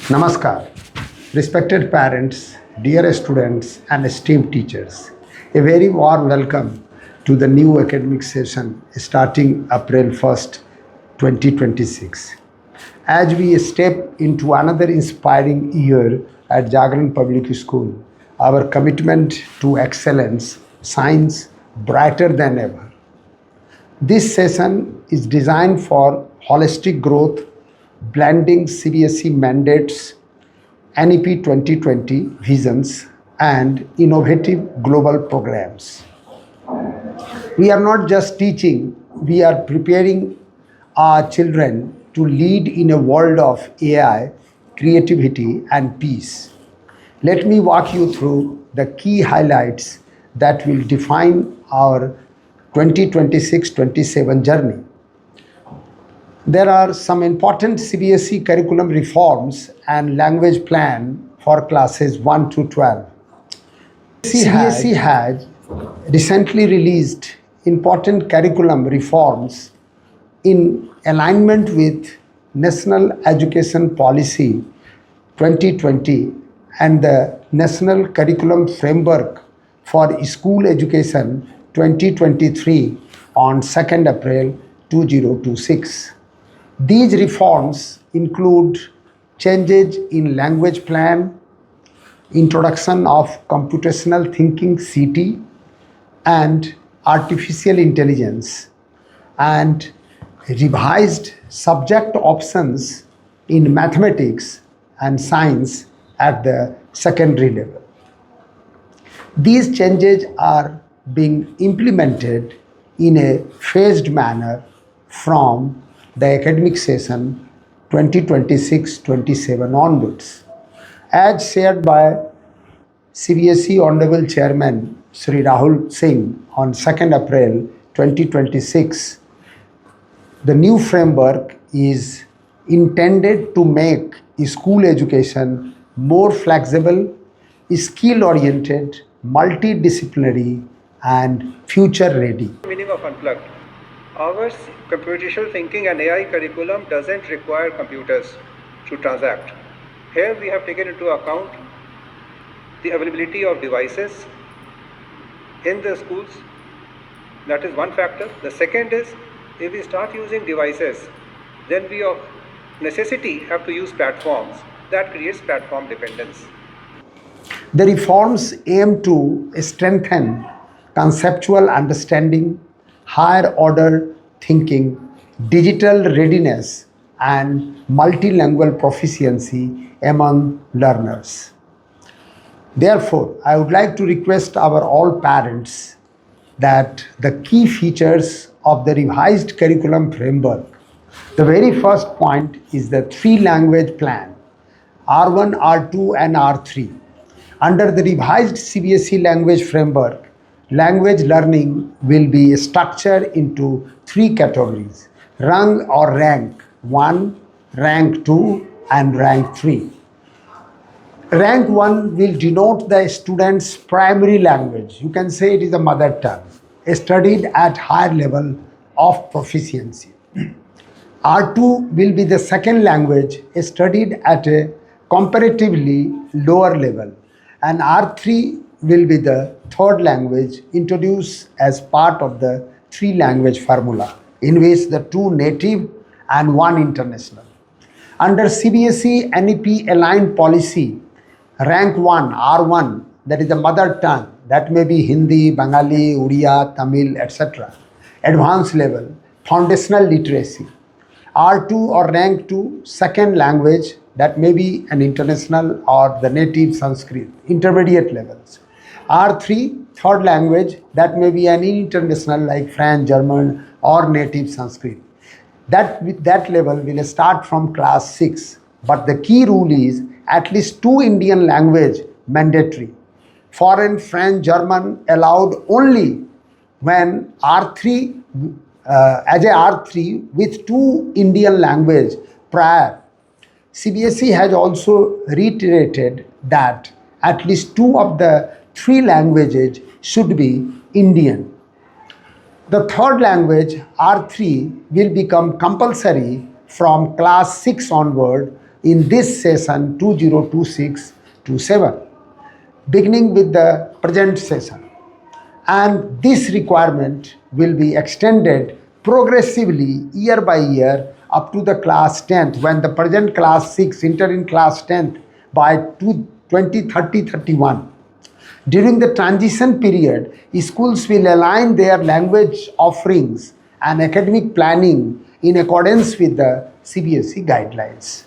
Namaskar, respected parents, dear students, and esteemed teachers. A very warm welcome to the new academic session starting April 1st, 2026. As we step into another inspiring year at Jagran Public School, our commitment to excellence shines brighter than ever. This session is designed for holistic growth, blending CBSE mandates, NEP 2020 visions, and innovative global programs. We are not just teaching, we are preparing our children to lead in a world of AI, creativity, and peace. Let me walk you through the key highlights that will define our 2026-27 journey. There are some important CBSE curriculum reforms and language plan for classes 1 to 12. CBSE has recently released important curriculum reforms in alignment with National Education Policy 2020 and the National Curriculum Framework for School Education 2023 on 2nd April 2026. These reforms include changes in language plan, introduction of computational thinking CT, and artificial intelligence, and revised subject options in mathematics and science at the secondary level. These changes are being implemented in a phased manner from the academic session 2026-27 onwards. As shared by CBSE Honorable Chairman Sri Rahul Singh on 2nd April 2026, the new framework is intended to make school education more flexible, skill-oriented, multidisciplinary, and future-ready. Meaning of unplugged. Our computational thinking and AI curriculum doesn't require computers to transact. Here we have taken into account the availability of devices in the schools. That is one factor. The second is, if we start using devices, then we of necessity have to use platforms. That creates platform dependence. The reforms aim to strengthen conceptual understanding, higher order thinking, digital readiness, and multilingual proficiency among learners. Therefore, I would like to request our all parents that the key features of the revised curriculum framework, the very first point is the three language plan, R1, R2, and R3. Under the revised CBSE language framework, language learning will be structured into three categories: rung or rank 1, rank 2, and rank 3. Rank 1 will denote the student's primary language. You can say it is a mother tongue, studied at higher level of proficiency. R2 will be the second language studied at a comparatively lower level, and R3 will be the third language introduced as part of the three language formula, in which the two native and one international. Under CBSE NEP aligned policy, rank 1, R1, that is the mother tongue, that may be Hindi, Bengali, Uriya, Tamil, etc. Advanced level, foundational literacy. R2 or rank 2, second language, that may be an international or the native Sanskrit, intermediate levels. R3, third language, that may be an international like French, German, or native Sanskrit. That level will start from class 6. But the key rule is at least 2 Indian language mandatory. Foreign, French, German allowed only when R3, as a R3 with 2 Indian language prior. CBSE has also reiterated that at least 2 of the 3 languages should be Indian. The third language, R3, will become compulsory from class 6 onward in this session 2026-27, beginning with the present session. And this requirement will be extended progressively year by year up to the class 10th, when the present class 6 enter in class 10th by 2030-31. During the transition period, schools will align their language offerings and academic planning in accordance with the CBSE guidelines.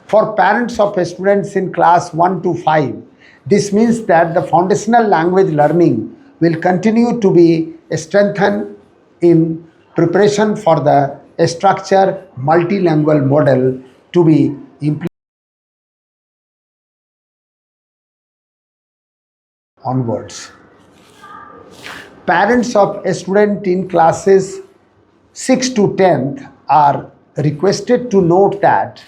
For parents of students in class 1 to 5, this means that the foundational language learning will continue to be strengthened in preparation for the structured multilingual model to be implemented onwards. Parents of a student in classes 6 to 10th are requested to note that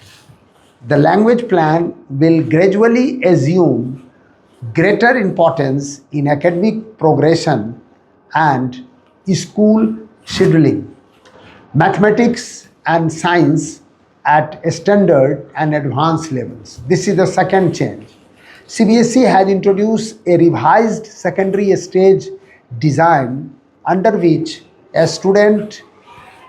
the language plan will gradually assume greater importance in academic progression and school scheduling. Mathematics and science at standard and advanced levels. This is the second change. CBSE has introduced a revised secondary stage design under which a student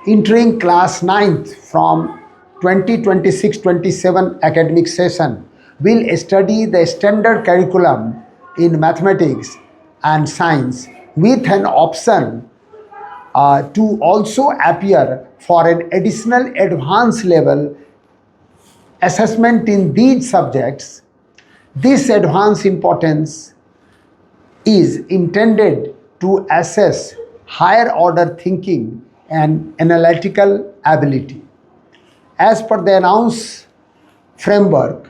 entering class 9th from 2026-27 academic session will study the standard curriculum in mathematics and science with an option to also appear for an additional advanced level assessment in these subjects. This advanced importance is intended to assess higher order thinking and analytical ability. As per the announced framework,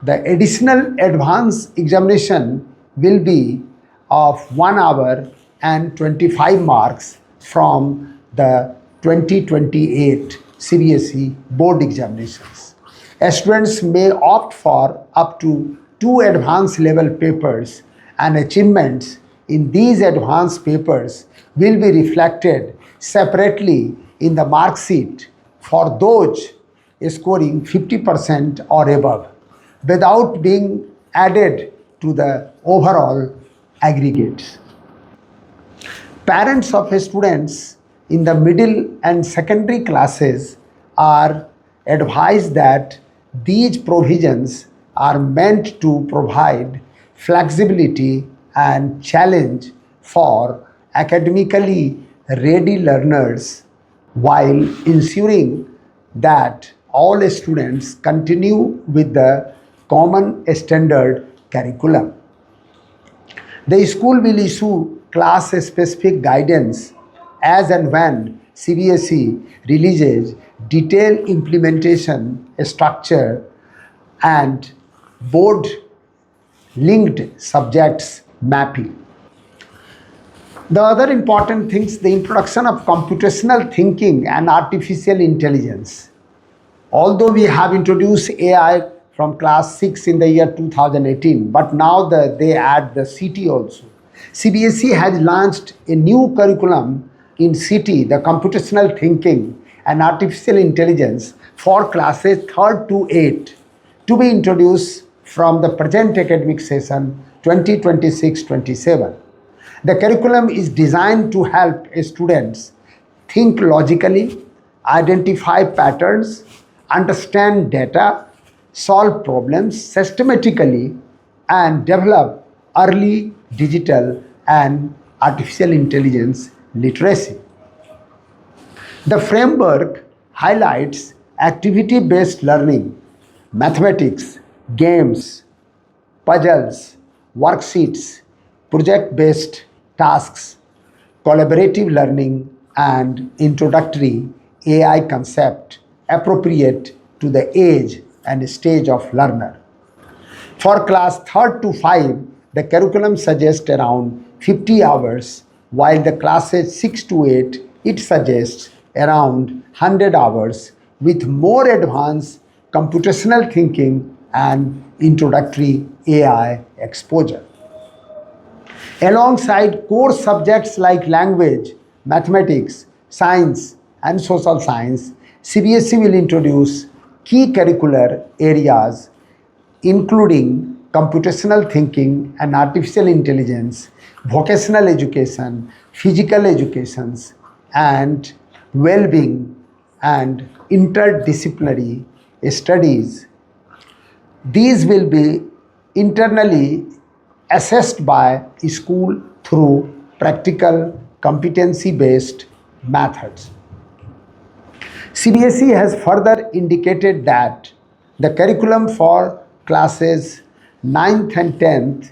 the additional advanced examination will be of 1 hour and 25 marks from the 2028 CBSE board examinations. Students may opt for up to 2 advanced level papers, and achievements in these advanced papers will be reflected separately in the mark sheet for those scoring 50% or above, without being added to the overall aggregates. Parents of students in the middle and secondary classes are advised that these provisions are meant to provide flexibility and challenge for academically ready learners while ensuring that all students continue with the common standard curriculum. The school will issue class-specific guidance as and when CBSE releases detailed implementation structure and board-linked subjects mapping. The other important things, the introduction of computational thinking and artificial intelligence. Although we have introduced AI from class 6 in the year 2018, but now they add the CT also. CBSE has launched a new curriculum in CT, the computational thinking and artificial intelligence for classes 3rd to 8, to be introduced from the present academic session 2026-27. The curriculum is designed to help students think logically, identify patterns, understand data, solve problems systematically, and develop early digital and artificial intelligence literacy. The framework highlights activity-based learning, mathematics, games, puzzles, worksheets, project-based tasks, collaborative learning, and introductory AI concept appropriate to the age and stage of learner. For class 3rd to 5, the curriculum suggests around 50 hours, while the classes 6 to 8, it suggests around 100 hours with more advanced computational thinking and introductory AI exposure. Alongside core subjects like language, mathematics, science, and social science, CBSE will introduce key curricular areas including computational thinking and artificial intelligence, vocational education, physical educations, and well-being and interdisciplinary studies. These will be internally assessed by school through practical competency-based methods. CBSE has further indicated that the curriculum for classes 9th and 10th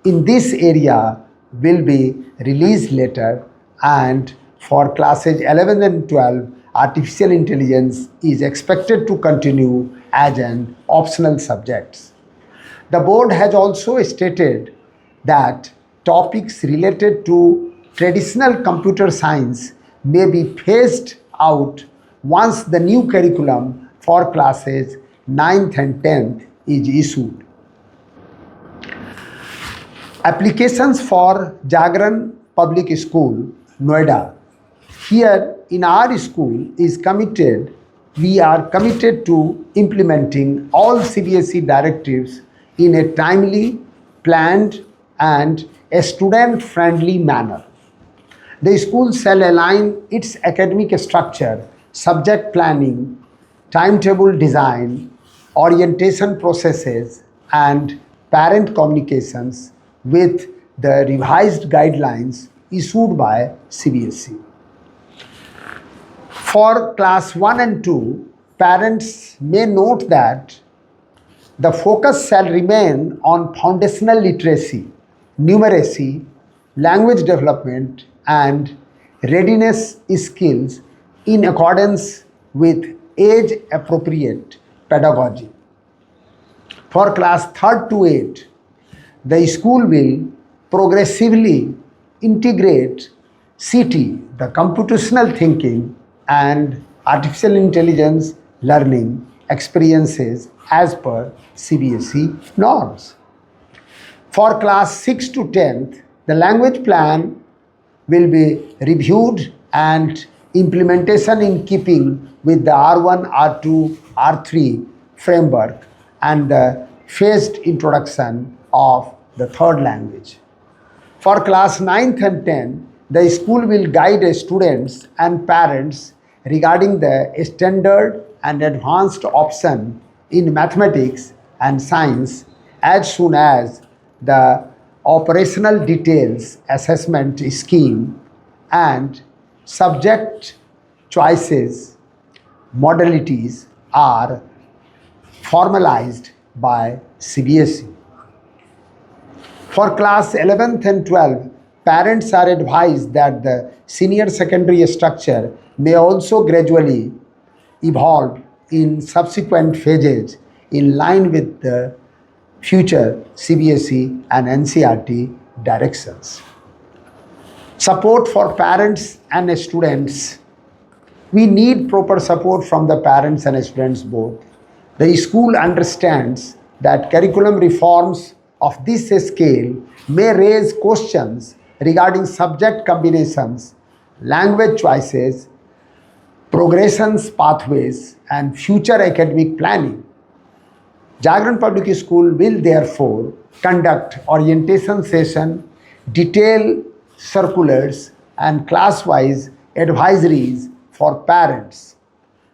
in this area will be released later, and for classes 11 and 12 artificial intelligence is expected to continue as an optional subject. The board has also stated that topics related to traditional computer science may be phased out once the new curriculum for classes 9th and 10th is issued. Applications for Jagran Public School, Noida. Here in our school is committed, we are committed to implementing all CBSE directives in a timely, planned and a student-friendly manner. The school shall align its academic structure, subject planning, timetable design, orientation processes, and parent communications with the revised guidelines issued by CBSE. For class 1 and 2, parents may note that the focus shall remain on foundational literacy, numeracy, language development, and readiness skills in accordance with age-appropriate pedagogy. For class 3rd to 8, the school will progressively integrate CT, the computational thinking, and artificial intelligence learning experiences as per CBSE norms. For class 6 to 10th, the language plan will be reviewed and implementation in keeping with the R1, R2, R3 framework and the phased introduction of the third language. For class 9th and 10th, the school will guide students and parents regarding the standard and advanced option in mathematics and science as soon as the operational details assessment scheme and subject choices modalities are formalized by CBSE. For class 11th and 12th, parents are advised that the senior secondary structure may also gradually evolve in subsequent phases in line with the future CBSE and NCERT directions. Support for parents and students. We need proper support from the parents and students both. The school understands that curriculum reforms of this scale may raise questions regarding subject combinations, language choices, progressions pathways, and future academic planning. Jagran Public School will therefore conduct orientation session, detailed circulars, and class-wise advisories for parents.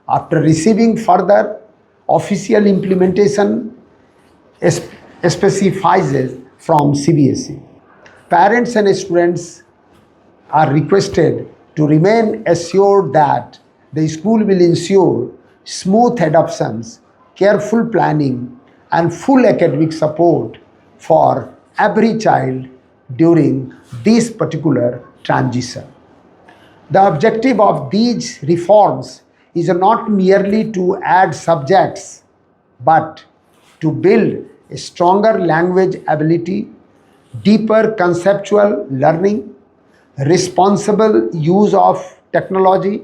After receiving further official implementation specifies from CBSE, parents and students are requested to remain assured that the school will ensure smooth adoptions, careful planning, and full academic support for every child during this particular transition. The objective of these reforms is not merely to add subjects, but to build a stronger language ability, deeper conceptual learning, responsible use of technology,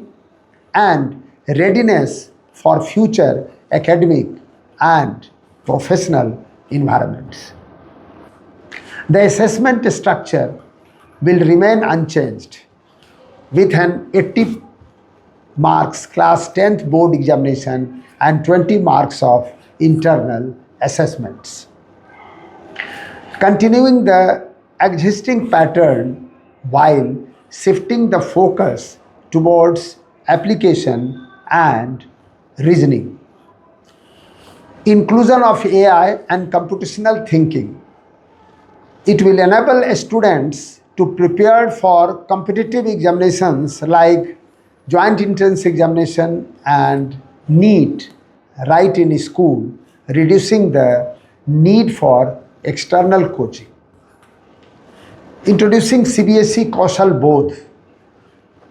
and readiness for future academic and professional environments. The assessment structure will remain unchanged with an 80 marks class 10th board examination and 20 marks of internal assessments. Continuing the existing pattern while shifting the focus towards application and reasoning. Inclusion of AI and computational thinking. It will enable students to prepare for competitive examinations like Joint Entrance Examination and NEET right in school, reducing the need for external coaching. Introducing CBSE Kaushal Bodh.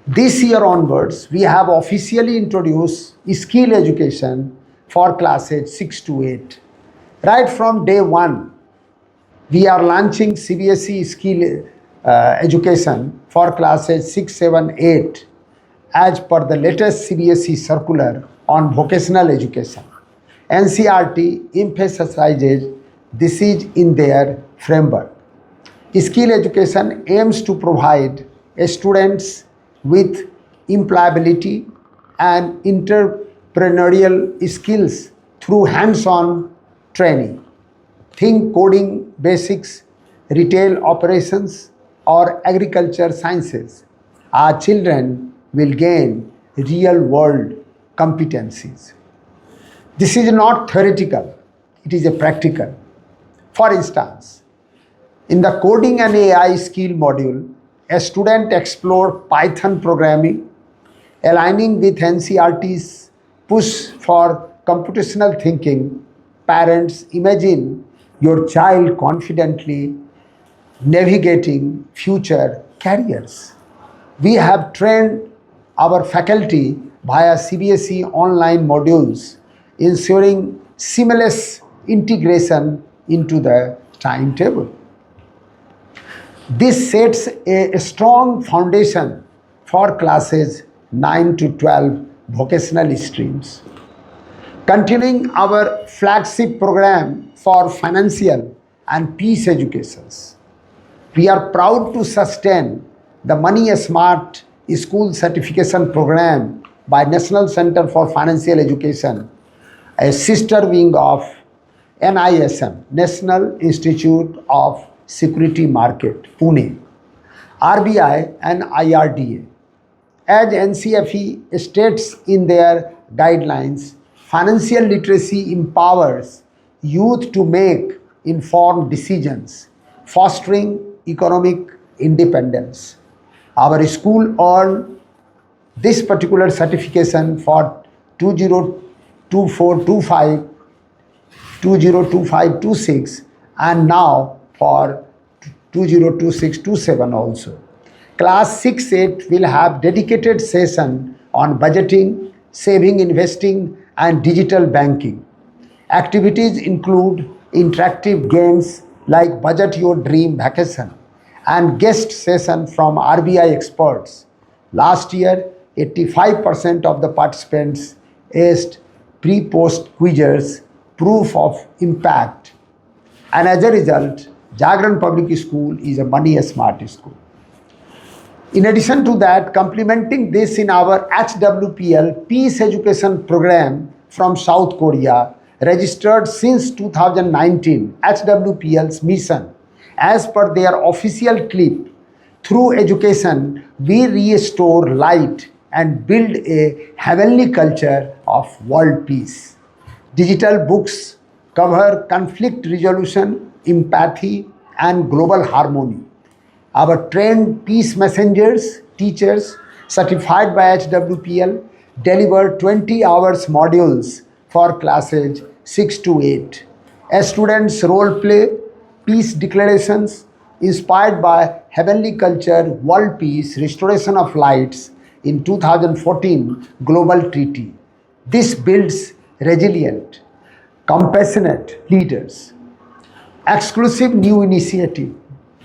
This year onwards, we have officially introduced skill education for classes 6 to 8. Right from day one, we are launching CBSE skill education for classes 6, 7, 8 as per the latest CBSE circular on vocational education. NCERT emphasizes this is in their framework. Skill education aims to provide students with employability and entrepreneurial skills through hands-on training. Think coding basics, retail operations, or agriculture sciences. Our children will gain real-world competencies. This is not theoretical, it is a practical. For instance, in the coding and AI skill module, a student explored Python programming, aligning with NCERT's push for computational thinking. Parents, imagine your child confidently navigating future careers. We have trained our faculty via CBSE online modules, ensuring seamless integration into the timetable. This sets a strong foundation for classes 9 to 12 vocational streams. Continuing our flagship program for financial and peace educations, we are proud to sustain the Money Smart School Certification Program by National Center for Financial Education, a sister wing of NISM, National Institute of Security Market, Pune, RBI and IRDA. As NCFE states in their guidelines, financial literacy empowers youth to make informed decisions, fostering economic independence. Our school earned this particular certification for 2024-25, 2025-26 and now for 2026-27 also. Class 6-8 will have dedicated session on budgeting, saving, investing and digital banking. Activities include interactive games like Budget Your Dream Vacation and guest session from RBI experts. Last year, 85% of the participants asked pre-post quizzes, proof of impact. And as a result, Jagran Public School is a Money Smart school. In addition to that, complementing this in our HWPL Peace Education Program from South Korea, registered since 2019, HWPL's mission, as per their official clip, through education, we restore light and build a heavenly culture of world peace. Digital books cover conflict resolution, empathy, and global harmony. Our trained peace messengers, teachers, certified by HWPL, deliver 20 hours modules for classes 6 to 8. As students role play peace declarations inspired by heavenly culture, world peace, restoration of lights in 2014 global treaty. This builds resilient, compassionate leaders. Exclusive new initiative.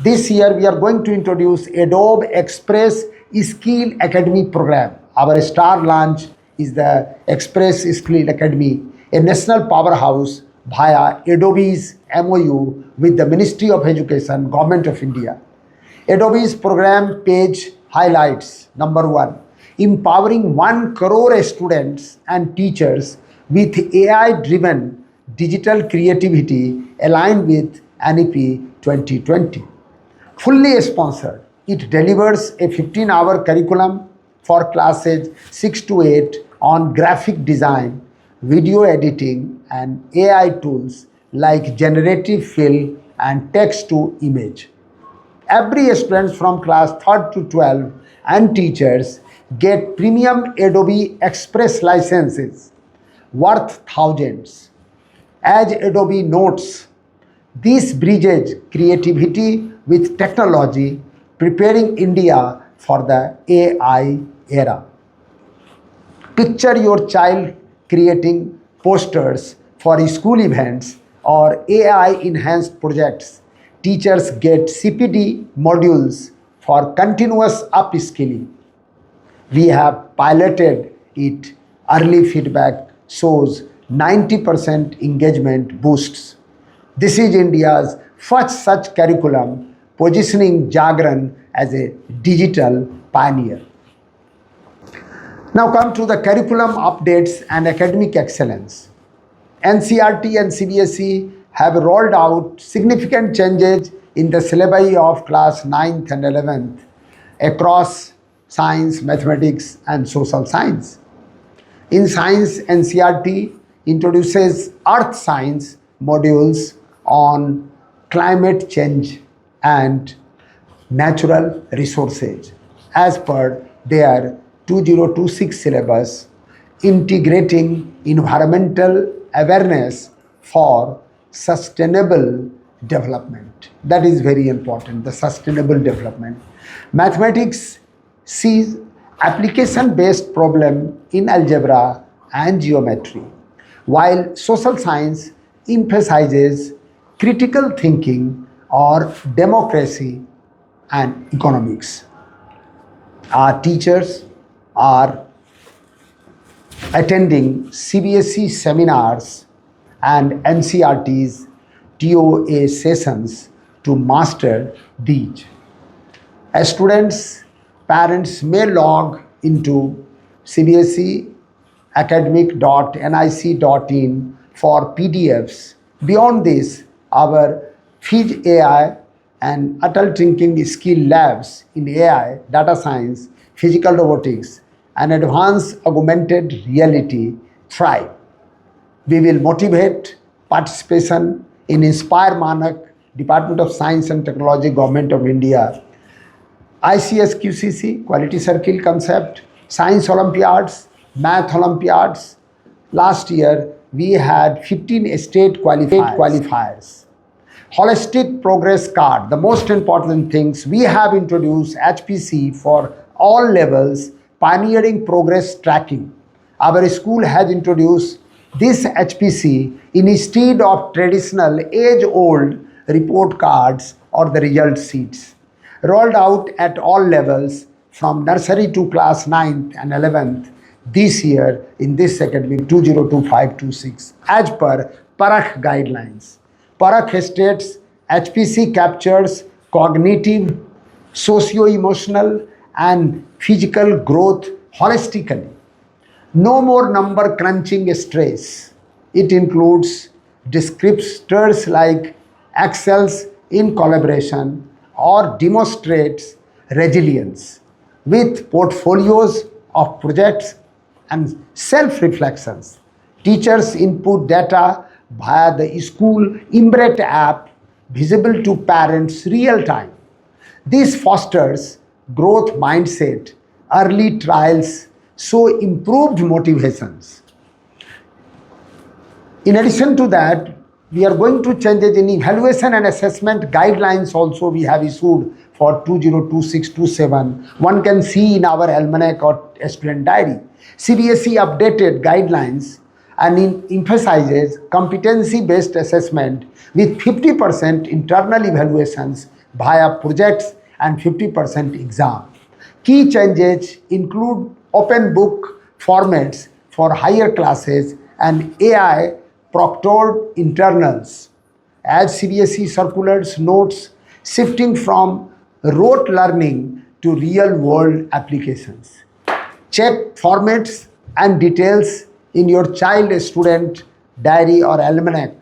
This year we are going to introduce Adobe Express Skill Academy program. Our star launch is the Express Skill Academy, a national powerhouse via Adobe's MOU with the Ministry of Education, Government of India. Adobe's program page highlights: number one, empowering 1 crore students and teachers with AI-driven digital creativity aligned with NEP 2020. Fully sponsored, it delivers a 15-hour curriculum for classes 6 to 8 on graphic design, video editing, and AI tools like generative fill and text to image. Every student from class 3rd to 12 and teachers get premium Adobe Express licenses worth thousands. As Adobe notes, this bridges creativity with technology, preparing India for the AI era. Picture your child creating posters for school events or AI enhanced projects. Teachers get CPD modules for continuous upskilling. We have piloted it. Early feedback shows 90% engagement boosts. This is India's first such curriculum, positioning Jagran as a digital pioneer. Now come to the curriculum updates and academic excellence. NCRT and CBSE have rolled out significant changes in the syllabi of class 9th and 11th across science, mathematics, and social science. In science, NCRT introduces earth science modules on climate change and natural resources as per their 2026 syllabus, integrating environmental awareness for sustainable development. That is very important, the sustainable development. Mathematics sees application-based problem in algebra and geometry, while social science emphasizes critical thinking or democracy and economics. Our teachers are attending CBSE seminars and NCRT's TOA sessions to master these. As students, parents may log into CBSE academic.nic.in for PDFs. Beyond this, our Fij AI and Atal Thinking Skill Labs in AI, data science, physical robotics, and advanced augmented reality thrive. We will motivate participation in Inspire Manak, Department of Science and Technology, Government of India, ICS QCC, Quality Circle Concept, Science Olympiads, Math Olympiads. Last year, we had 15 state qualifiers. Holistic Progress Card, the most important things, we have introduced HPC for all levels, pioneering progress tracking. Our school has introduced this HPC instead of traditional age-old report cards or the result sheets. Rolled out at all levels from nursery to class 9th and 11th this year in this academic 2025-26 as per Parakh guidelines. Parakh states HPC captures cognitive, socio-emotional and physical growth holistically. No more number crunching stress. It includes descriptors like excels in collaboration or demonstrates resilience with portfolios of projects and self-reflections. Teachers input data via the school Imbret app visible to parents real time. This fosters growth mindset. Early trials show improved motivations. In addition to that, we are going to change it in evaluation and assessment guidelines also we have issued for 2026-27. One can see in our almanac or student diary. CBSE updated guidelines and emphasizes competency-based assessment with 50% internal evaluations via projects and 50% exam. Key changes include open book formats for higher classes and AI proctored internals. As CBSE circulars notes, shifting from rote learning to real-world applications. Check formats and details in your child student diary or almanac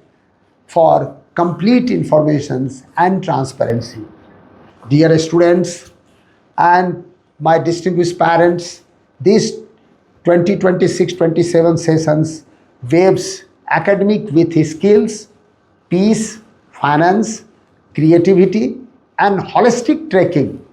for complete informations and transparency. Dear students and my distinguished parents, these 2026-27 sessions waves academic with skills, peace, finance, creativity, and holistic trekking,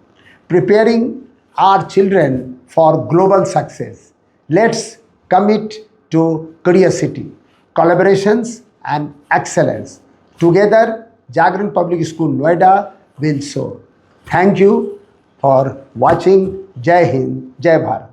preparing our children for global success. Let's commit to curiosity, collaborations, and excellence. Together, Jagran Public School, Noida will soar. Thank you for watching. Jai Hind, Jai Bharat.